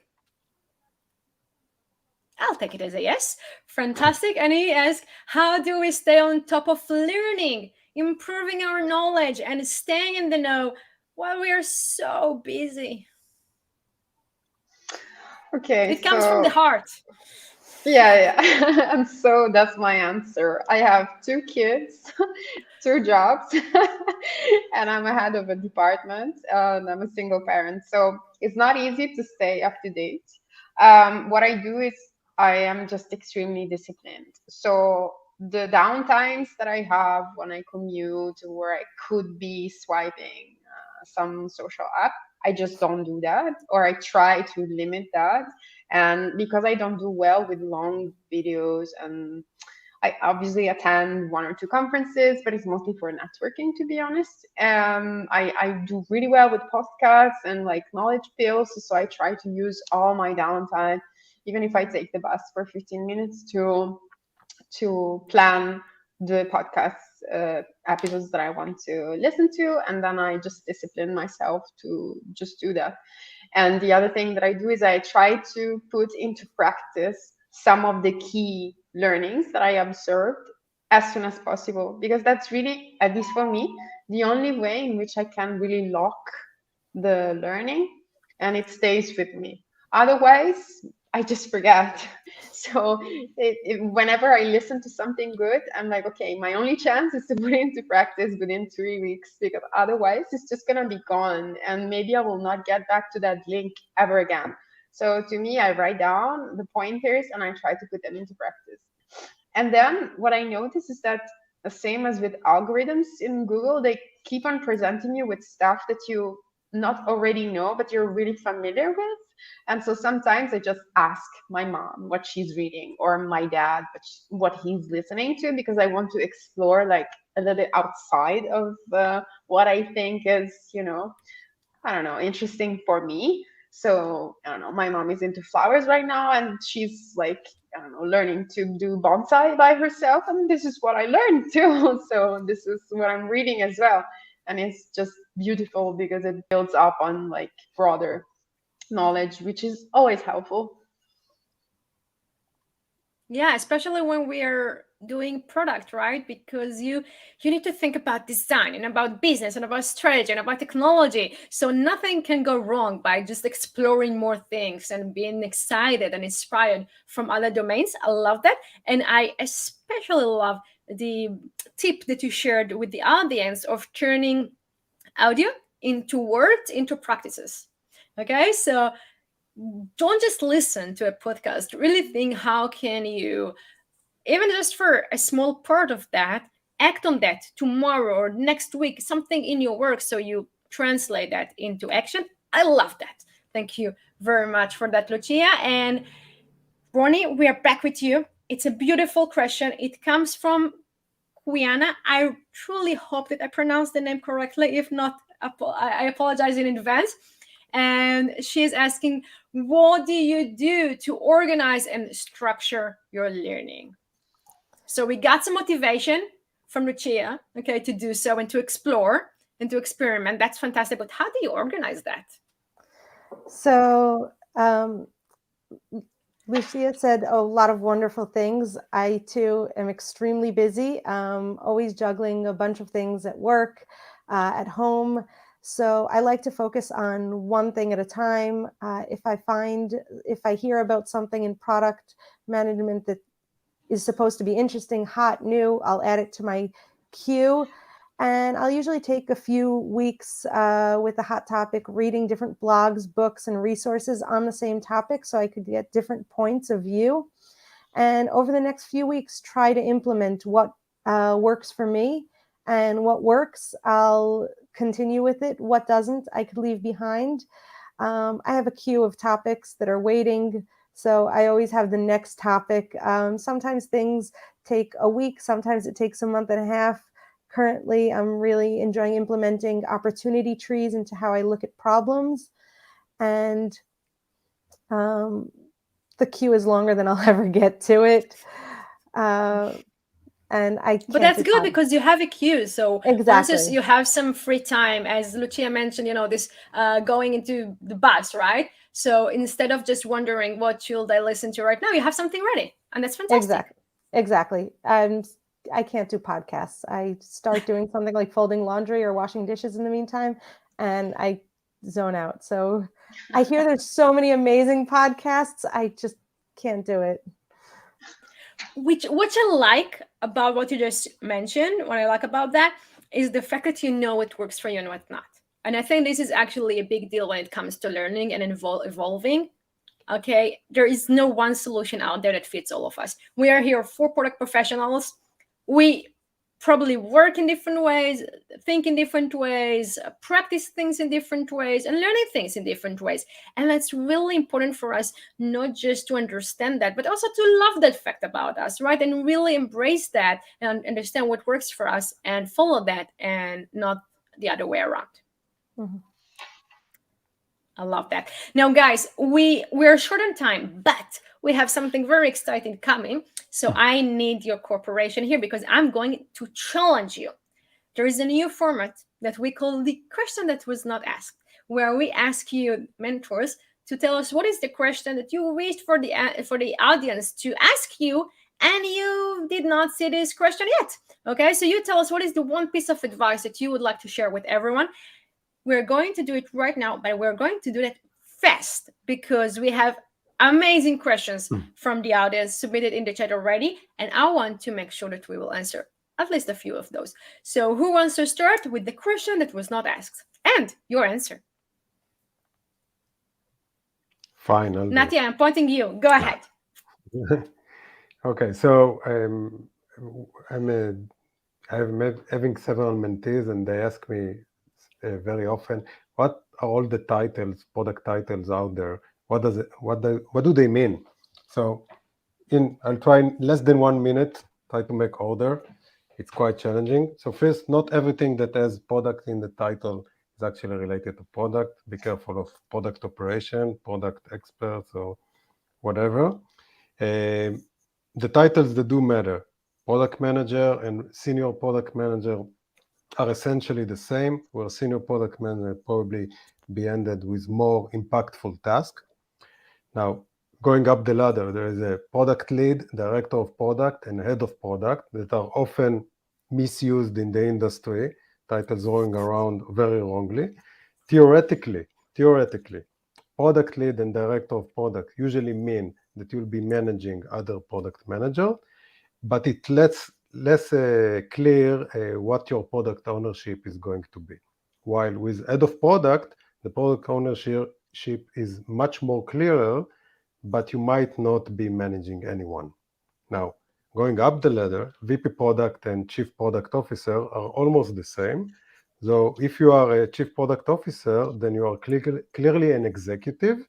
S1: I'll take it as a yes. Fantastic. And he asks, how do we stay on top of learning, improving our knowledge, and staying in the know while we are so busy?
S3: Okay,
S1: it comes from the heart.
S3: Yeah. And so that's my answer. I have 2 kids, 2 jobs, and I'm a head of a department, and I'm a single parent. So it's not easy to stay up to date. What I do is I am just extremely disciplined. So the downtimes that I have when I commute, where I could be swiping some social app, I just don't do that, or I try to limit that. And because I don't do well with long videos, and I obviously attend 1 or 2 conferences, but it's mostly for networking, to be honest. I do really well with podcasts and like knowledge pills. So I try to use all my downtime, even if I take the bus for 15 minutes, to plan the podcast episodes that I want to listen to. And then I just discipline myself to just do that. And the other thing that I do is I try to put into practice some of the key learnings that I observed as soon as possible, because that's really, at least for me, the only way in which I can really lock the learning and it stays with me. Otherwise, I just forget. So whenever I listen to something good, I'm like, okay, my only chance is to put it into practice within 3 weeks, because otherwise it's just going to be gone. And maybe I will not get back to that link ever again. So to me, I write down the pointers and I try to put them into practice. And then what I notice is that the same as with algorithms in Google, they keep on presenting you with stuff that you not already know, but you're really familiar with. And so sometimes I just ask my mom what she's reading, or my dad what he's listening to, because I want to explore like a little bit outside of what I think is, I don't know, interesting for me. So I don't know, my mom is into flowers right now, and she's like, I don't know, learning to do bonsai by herself, and this is what I learned too. So this is what I'm reading as well, and it's just beautiful because it builds up on like broader knowledge, which is always helpful.
S1: Yeah, especially when we are doing product, right? Because you need to think about design and about business and about strategy and about technology. So nothing can go wrong by just exploring more things and being excited and inspired from other domains. I love that. And I especially love the tip that you shared with the audience of turning audio into words, into practices. Okay, so don't just listen to a podcast. Really think, how can you, even just for a small part of that, act on that tomorrow or next week, something in your work, so you translate that into action. I love that. Thank you very much for that, Lucia. And Roni, we are back with you. It's a beautiful question. It comes from Quiana. I truly hope that I pronounced the name correctly. If not, I apologize in advance. And she is asking, what do you do to organize and structure your learning? So we got some motivation from Lucia, okay, to do so and to explore and to experiment. That's fantastic. But how do you organize that?
S2: So Lucia said a lot of wonderful things. I too am extremely busy, always juggling a bunch of things at work, at home. So I like to focus on one thing at a time. If I hear about something in product management that is supposed to be interesting, hot, new, I'll add it to my queue. And I'll usually take a few weeks with a hot topic, reading different blogs, books, and resources on the same topic so I could get different points of view. And over the next few weeks, try to implement what works for me. And what works, I'll continue with it. What doesn't, I could leave behind. I have a queue of topics that are waiting. So I always have the next topic. Sometimes things take a week. Sometimes it takes a month and a half. Currently, I'm really enjoying implementing opportunity trees into how I look at problems. And the queue is longer than I'll ever get to it. And I can't.
S1: But that's good because you have a queue. So
S2: exactly,
S1: once you have some free time, as Lucia mentioned, this going into the bus, right? So instead of just wondering what should I listen to right now, you have something ready, and that's fantastic.
S2: Exactly. And I can't do podcasts. I start doing something like folding laundry or washing dishes in the meantime, and I zone out. So I hear there's so many amazing podcasts. I just can't do it.
S1: What I like about what you just mentioned, what I like about that is the fact that you know what works for you and what not. And I think this is actually a big deal when it comes to learning and evolving. Okay, there is no one solution out there that fits all of us. We are here for product professionals. We probably work in different ways, think in different ways, practice things in different ways, and learning things in different ways. And that's really important for us, not just to understand that, but also to love that fact about us, right? And really embrace that and understand what works for us and follow that, and not the other way around.
S2: Mm-hmm.
S1: I love that. Now, guys, we're short on time, but we have something very exciting coming. So I need your cooperation here because I'm going to challenge you. There is a new format that we call the question that was not asked, where we ask you, mentors, to tell us what is the question that you wished for the audience to ask you, and you did not see this question yet. Okay, so you tell us what is the one piece of advice that you would like to share with everyone. We're going to do it right now, but we're going to do that fast because we have amazing questions from the audience submitted in the chat already, and I want to make sure that we will answer at least a few of those. So who wants to start with the question that was not asked and your answer?
S4: Fine, I'll do.
S1: Nati, I'm pointing you. Go ahead.
S4: Okay, so having several mentees, and they ask me very often, what are all the titles, product titles out there? What do they mean? So I'll try in less than 1 minute, try to make order. It's quite challenging. So first, not everything that has product in the title is actually related to product. Be careful of product operation, product experts, or whatever. The titles that do matter, product manager and senior product manager, are essentially the same, where senior product manager probably be ended with more impactful task. Now, going up the ladder, there is a product lead, director of product, and head of product that are often misused in the industry, titles going around very wrongly. Theoretically, product lead and director of product usually mean that you'll be managing other product manager, but it lets less clear what your product ownership is going to be. While with head of product, the product ownership is much more clearer, but you might not be managing anyone. Now, going up the ladder, VP product and chief product officer are almost the same. So if you are a chief product officer, then you are clearly an executive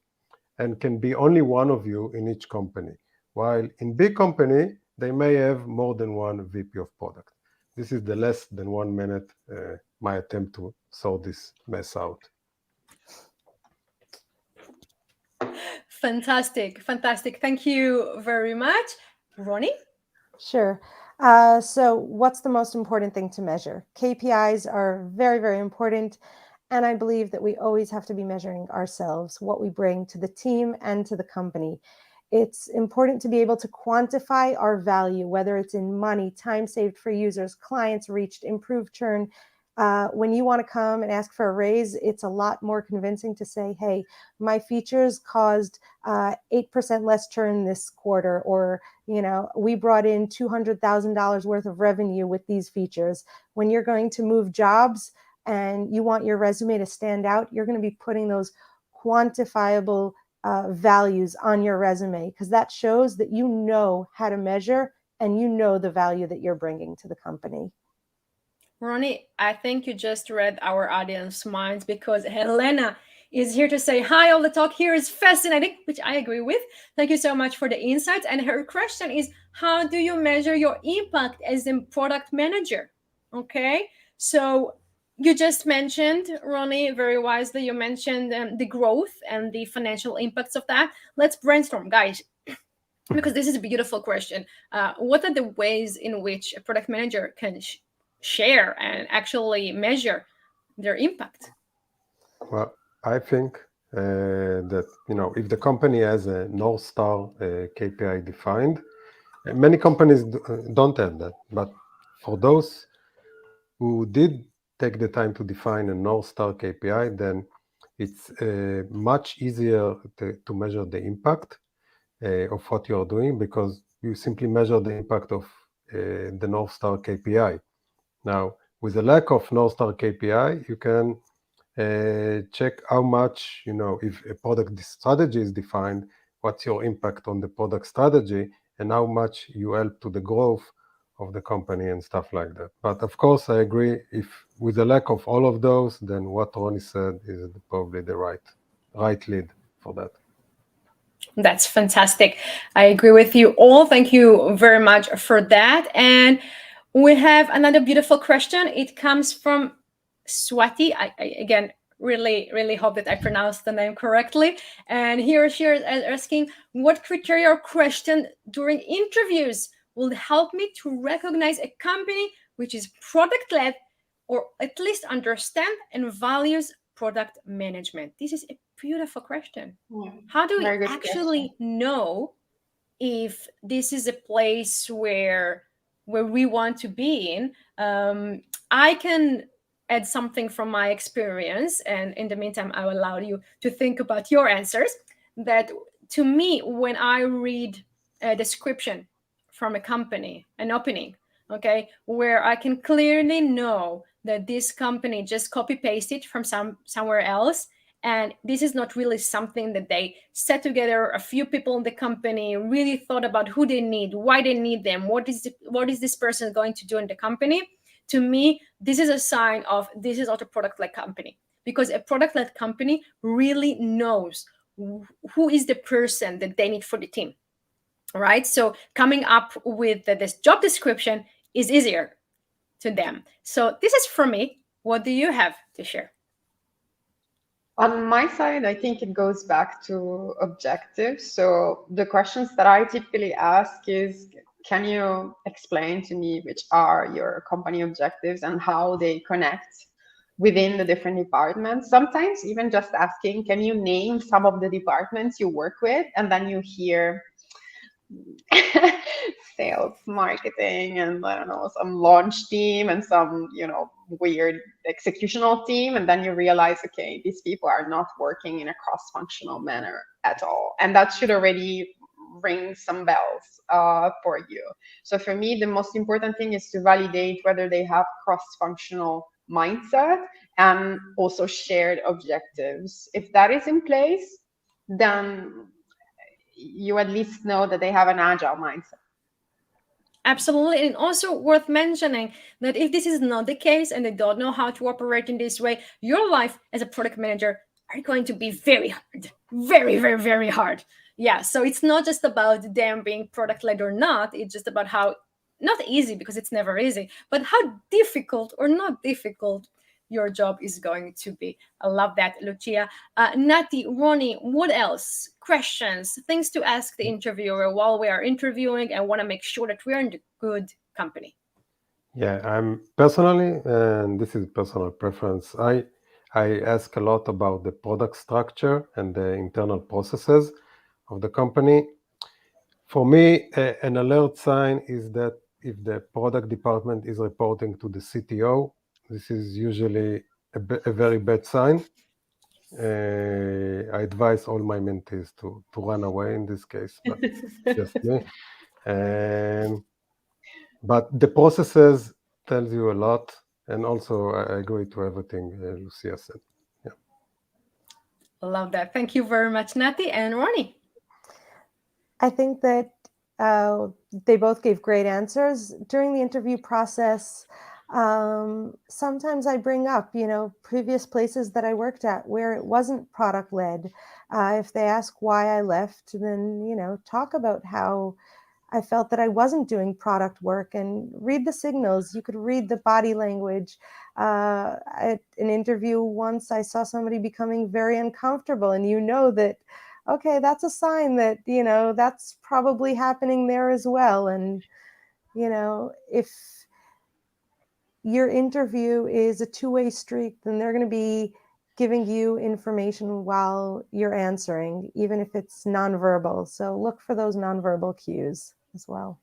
S4: and can be only one of you in each company. While in big company, they may have more than one VP of product. This is the less than 1 minute, my attempt to sort this mess out.
S1: Fantastic. Thank you very much. Roni?
S2: Sure. So what's the most important thing to measure? KPIs are very, very important. And I believe that we always have to be measuring ourselves, what we bring to the team and to the company. It's important to be able to quantify our value, whether it's in money, time saved for users, clients reached, improved churn. When you want to come and ask for a raise, it's a lot more convincing to say, hey, my features caused 8% less churn this quarter, or we brought in $200,000 worth of revenue with these features. When you're going to move jobs and you want your resume to stand out, you're going to be putting those quantifiable values on your resume, because that shows that you know how to measure and you know the value that you're bringing to the company.
S1: Roni, I think you just read our audience minds, because Helena is here to say, hi, all the talk here is fascinating, which I agree with. Thank you so much for the insights. And her question is, how do you measure your impact as a product manager? Okay, so you just mentioned, Roni, very wisely, you mentioned the growth and the financial impacts of that. Let's brainstorm, guys, because this is a beautiful question. What are the ways in which a product manager can share and actually measure their impact?
S4: Well, I think that if the company has a North Star KPI defined, many companies don't have that. But for those who did take the time to define a North Star KPI, then it's much easier to measure the impact of what you're doing, because you simply measure the impact of the North Star KPI. Now, with a lack of North Star KPI, you can check how much, if a product strategy is defined, what's your impact on the product strategy and how much you help to the growth of the company and stuff like that. But of course, I agree, if with the lack of all of those, then what Roni said is probably the right lead for that.
S1: That's fantastic. I agree with you all. Thank you very much for that. And we have another beautiful question. It comes from Swati. I again, really hope that I pronounced the name correctly. And here she is asking, what criteria or question during interviews will help me to recognize a company which is product-led, or at least understand and values product management? This is a beautiful question.
S3: Yeah.
S1: How do we
S3: Very good
S1: actually
S3: question.
S1: know if this is a place where we want to be in? I can add something from my experience, and in the meantime, I will allow you to think about your answers. That, to me, when I read a description from a company, an opening, okay, where I can clearly know that this company just copy pasted from somewhere else, And this is not really something that they set together, a few people in the company really thought about who they need, why they need them, what is this person going to do in the company. To me, this is a sign of this is not a product-led company, because a product-led company really knows who is the person that they need for the team, right? So coming up with this job description is easier to them. So this is for me. What do you have to share?
S3: On my side, I think it goes back to objectives. So the questions that I typically ask is, can you explain to me which are your company objectives and how they connect within the different departments? Sometimes even just asking, can you name some of the departments you work with? And then you hear sales, marketing, and I don't know, some launch team and some, weird executional team. And then you realize, okay, these people are not working in a cross-functional manner at all. And that should already ring some bells for you. So for me, the most important thing is to validate whether they have cross-functional mindset and also shared objectives. If that is in place, then you at least know that they have an agile mindset.
S1: Absolutely. And also worth mentioning that if this is not the case and they don't know how to operate in this way, your life as a product manager are going to be very hard, very, very, very hard. Yeah. So it's not just about them being product led or not. It's just about how, not easy because it's never easy, but how difficult or not difficult your job is going to be. I love that, Lucia. Nati, Roni, what else? Questions, things to ask the interviewer while we are interviewing and want to make sure that we're in the good company.
S4: Yeah, I'm personally, and this is personal preference, I ask a lot about the product structure and the internal processes of the company. For me, an alert sign is that if the product department is reporting to the CTO, this is usually a very bad sign. I advise all my mentees to run away in this case, but just me. But the processes tells you a lot, and also I agree to everything Lucia said. Yeah.
S1: Love that. Thank you very much, Nati and Roni.
S2: I think that they both gave great answers. During the interview process, sometimes I bring up, previous places that I worked at where it wasn't product led. If they ask why I left, then, talk about how I felt that I wasn't doing product work and read the signals. You could read the body language. At an interview once, I saw somebody becoming very uncomfortable, and that, okay, that's a sign that, that's probably happening there as well. And, if your interview is a two-way street, then they're going to be giving you information while you're answering, even if it's nonverbal. So look for those nonverbal cues as well.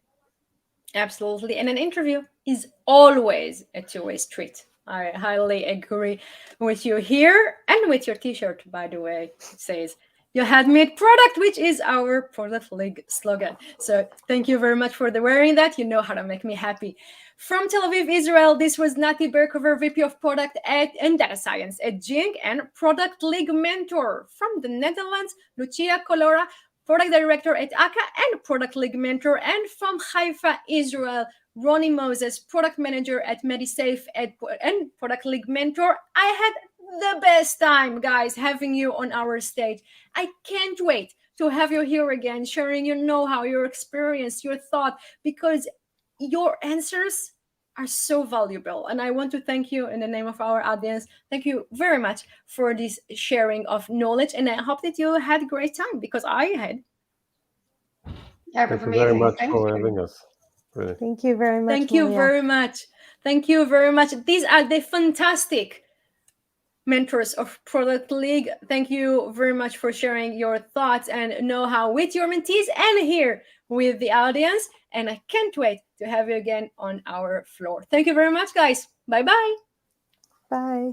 S1: Absolutely. And an interview is always a two-way street. I highly agree with you here, and with your t-shirt, by the way. It says, "You had me at product," which is our Product League slogan. So thank you very much for wearing that. You know how to make me happy. From Tel Aviv, Israel, this was Nati Berkover, VP of Product and Data Science at Jing and Product League Mentor. From the Netherlands, Lucia Collará, Product Director at Aka and Product League Mentor. And from Haifa, Israel, Roni Moses, Product Manager at MediSafe and Product League Mentor. I had the best time, guys, having you on our stage. I can't wait to have you here again, sharing your know-how, your experience, your thought, because your answers are so valuable. And I want to thank you in the name of our audience. Thank you very much for this sharing of knowledge. And I hope that you had a great time, because I had.
S3: Yeah, it was
S4: Thank you very
S3: amazing.
S4: much
S3: Thank
S4: for
S3: you.
S4: having us. Really.
S2: Thank you very much.
S1: Thank you
S2: Maria.
S1: very much. Thank you very much. These are the fantastic mentors of Product League. Thank you very much for sharing your thoughts and know-how with your mentees and here with the audience. And I can't wait to have you again on our floor. Thank you very much, guys. Bye-bye.
S2: Bye.